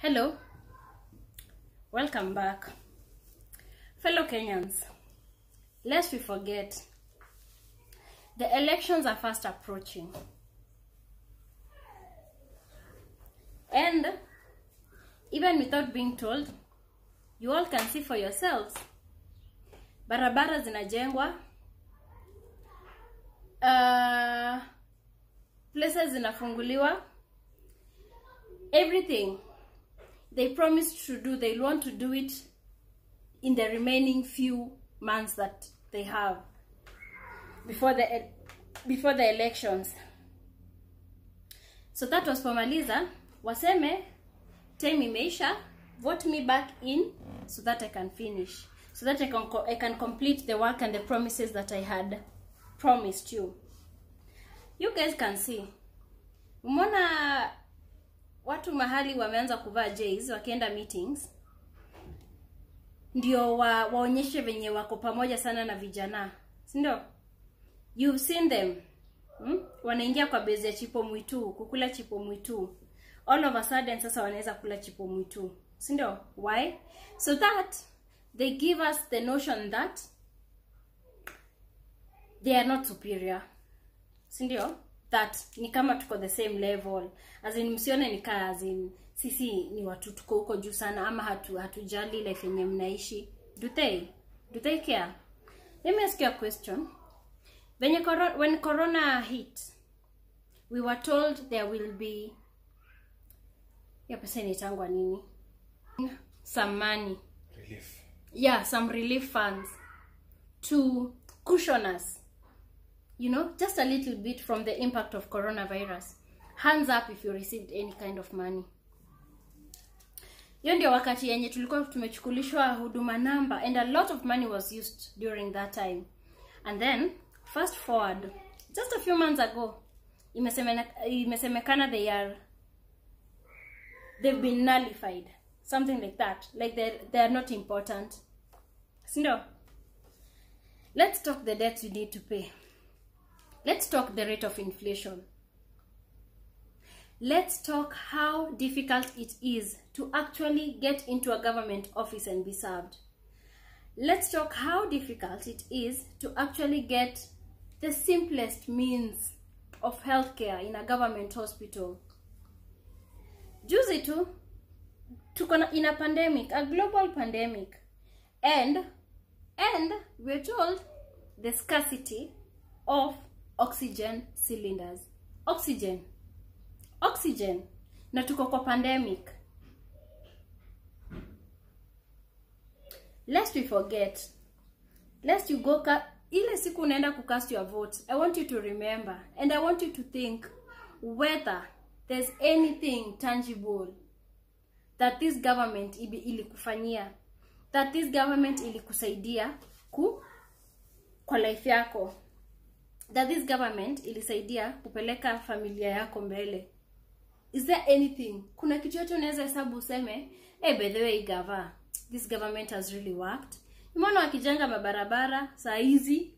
Hello, welcome back. Fellow Kenyans, lest we forget, the elections are fast approaching. And even without being told, you all can see for yourselves. Barabara zinajengwa, places zinafunguliwa, everything they promised to do, they want to do it in the remaining few months that they have before the elections. So that was pomaliza, waseme, time imeisha, vote me back in so that I can finish, so that I can complete the work and the promises that I had promised you. You guys can see, umona watu mahali wameanza kuvaa jays wakienda meetings, ndio waonyeshe venye wako pamoja sana na vijana, si ndio? You've seen them. Wanaingia kwa base ya chipo mwitu, kukula chipo mwitu. All of a sudden sasa wanaweza kula chipo mwitu, si ndio? Why? So that they give us the notion that they are not superior, si ndio? That ni kama tuko the same level, as in msione ni kaa, as in sisi ni watu tuko huko juu sana, ama hatujali life yenye mnaishi. Do they care? Let me ask you a question. When corona hit, we were told there will be some money, relief. Yeah, some relief funds to cushion us, you know, just a little bit from the impact of coronavirus. Hands up if you received any kind of money. Hiyo ndio wakati yenye tulikuwa tumechukulishwa huduma namba, and a lot of money was used during that time. And then fast forward just a few months ago, imesemekana they've been nullified, something like that, like they are not important. So let's talk the debts you need to pay. Let's talk the rate of inflation. Let's talk how difficult it is to actually get into a government office and be served. Let's talk how difficult it is to actually get the simplest means of healthcare in a government hospital. Juzi tu, tuko in a pandemic, a global pandemic, and we're told the scarcity of oxygen cylinders. Oxygen. Na tuko kwa pandemic. Lest we forget, lest you go ile siku unaenda cast your vote, I want you to remember, and I want you to think whether there's anything tangible that this government ilikufanyia, that this government ilikusaidia kwa life yako, that this government ilisaidia kupeleka familia yako mbele. Is there anything? Kuna kitu yote unaweza hesabu useme, by the way this government has really worked. Umeona wakijenga mabarabara saa hizi,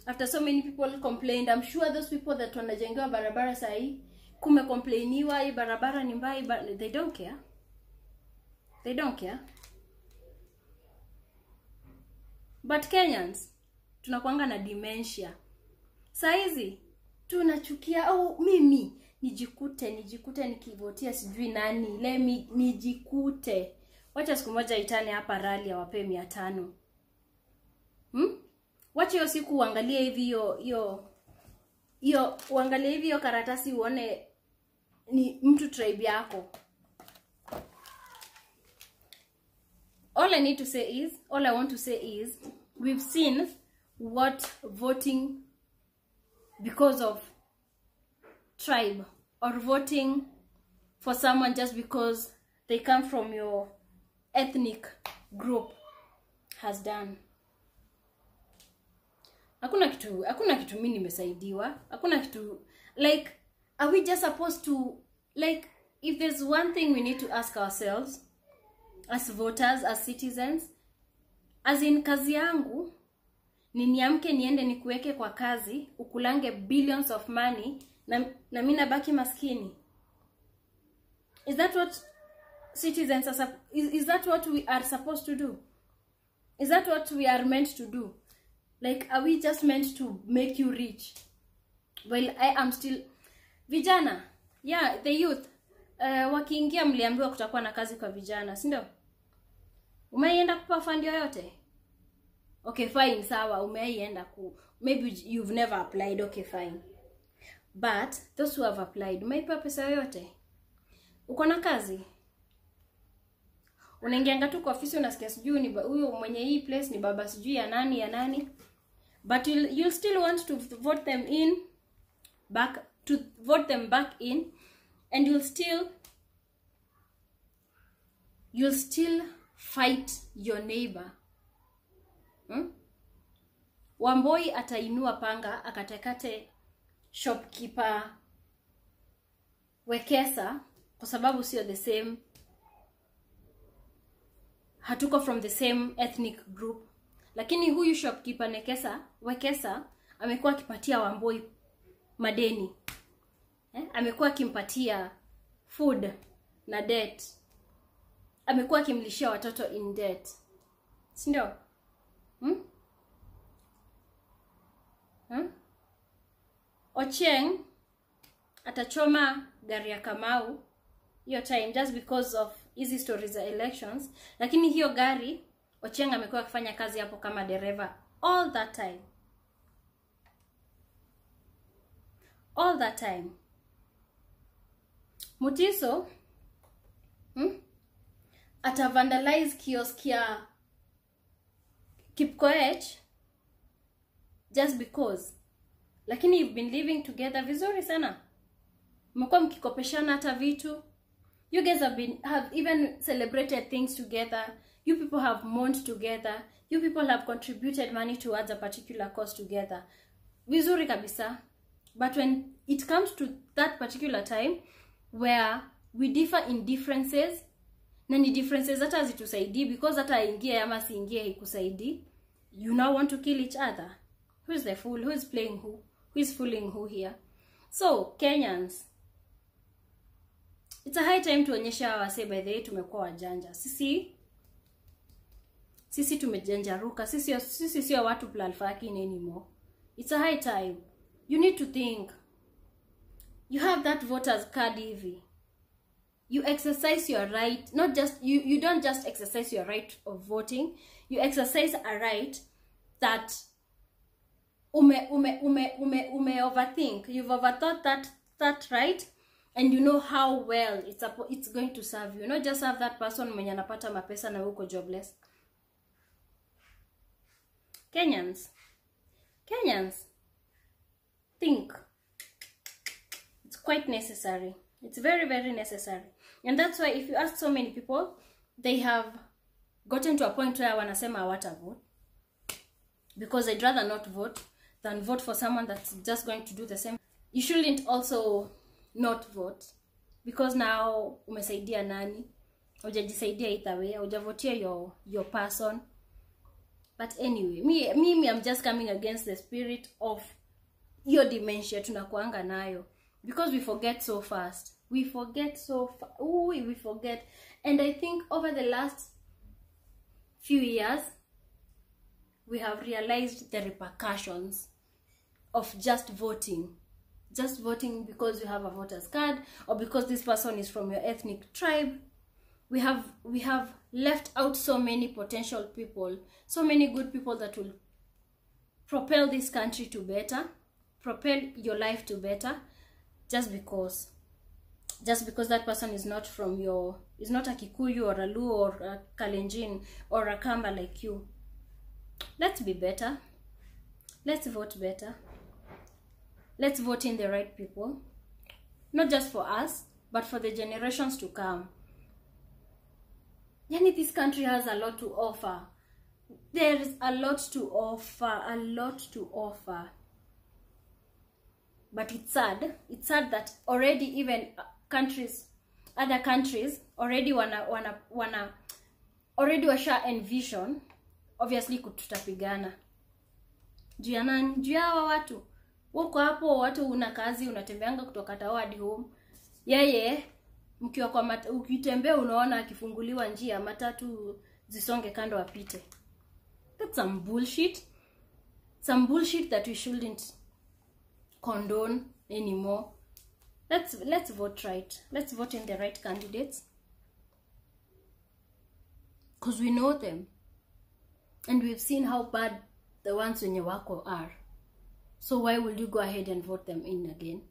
after so many people complained, I'm sure those people that wanajengewa barabara saa hii kumecomplainiwa hii barabara ni mbaya, but they don't care. They don't care. But Kenyans tunakuanga na dementia. Saa hizi tunachukia, mimi nijikute nikivotia sijui nani, nijikute. Wacha siku moja itane hapa rally ya wape 500. Wacha hiyo siku uangalie hivi uangalie hivi karatasi uone ni mtu tribe yako. All I want to say is we've seen what voting because of tribe, or voting for someone just because they come from your ethnic group has done. Hakuna kitu mimi nimesaidiwa. Hakuna kitu, like, are we just supposed to, like, if there's one thing we need to ask ourselves as voters, as citizens, as in kazi yangu ni niamke niende nikuweke kwa kazi, ukulange billions of money na mimi nabaki maskini? Is that what citizens are is that what we are supposed to do? Is that what we are meant to do? Like, are we just meant to make you rich? Well, I am still vijana. Yeah, the youth. Wakiingia mliambiwa kutakuwa na kazi kwa vijana, si ndio? Umeienda kupa fund yoyote? Okay, fine, sawa, umeienda maybe you've never applied, okay, fine. But those who have applied, umeipa pesa yoyote? Uko na kazi? Unaingianga tu kwa ofisi unasikia sijui ni huyo mwenye hii place ni baba sijui ya nani. But you'll still want to vote them back in, and you'll still fight your neighbor. Wamboi atainua panga akatekate shopkeeper Wekesa kwa sababu sio the same, hatuko from the same ethnic group. Lakini huyu shopkeeper Wekesa amekuwa akipatia Wamboi madeni. Amekuwa akimpatia food na debt. Amekuwa akimlishia watoto in debt. Si ndio? Ochieng atachoma gari ya Kamau hiyo time just because of easy stories za elections, lakini hiyo gari Ochieng amekuwa akifanya kazi hapo kama dereva all that time. Mutiso ata vandalize kiosk ya Kipkoech just because. Lakini you've been living together vizuri sana. Mmekuwa mkikopeshana hata vitu. You guys have even celebrated things together. You people have mourned together. You people have contributed money towards a particular cause together. Vizuri kabisa. But when it comes to that particular time where we differ in differences, na ni differences hata hazitusaidii because hata ingie ama siingie haikusaidii, you now want to kill each other. Who is the fool? Who is playing who? Who is fooling who here? So, Kenyans, it's a high time tuonyesha wase by the way tumekuwa wajanja. Sisi tumejanjaruka. Sisi sio watu plalfakin anymore. It's a high time. You need to think. You have that voters card hivi. You exercise your right, not just you don't just exercise your right of voting. You exercise a right that overthink. You've overthought that right, and you know how well it's going to serve you. Not just have that person mwenye anapata mapesa na uko jobless. Kenyans, think. It's quite necessary. It's very, very necessary. And that's why if you ask so many people, they have gotten to a point where wanasema hawata vote. Because I'd rather not vote than vote for someone that's just going to do the same. You shouldn't also not vote. Because now umesaidia nani? Hujajisaidia either way. Hujavotia your person. But anyway, me I'm just coming against the spirit of your dementia tunakuanga nayo. Because we forget so fast. We forget. And I think over the last few years, we have realized the repercussions of just voting. Just voting because you have a voter's card or because this person is from your ethnic tribe. We have left out so many potential people, so many good people that will propel this country to better, propel your life to better. Just because that person is not from is not a Kikuyu or a Luo or a Kalenjin or a Kamba like you. Let's be better. Let's vote better. Let's vote in the right people. Not just for us, but for the generations to come. Yani, this country has a lot to offer. There is a lot to offer. But it's sad that already even other countries already already washa envision, obviously kututapigana. Juu ya nani? Juu ya hawa watu. Wako hapo watu una kazi unatembeanga kutoka tao hadi home. Yeye mkiwa kwa ukitembea unaona akifunguliwa njia, matatu zisonge kando apite. That's some bullshit. Some bullshit that we shouldn't condone anymore. Let's vote right. Let's vote in the right candidates. Because we know them. And we've seen how bad the ones wenye wako are. So why will you go ahead and vote them in again?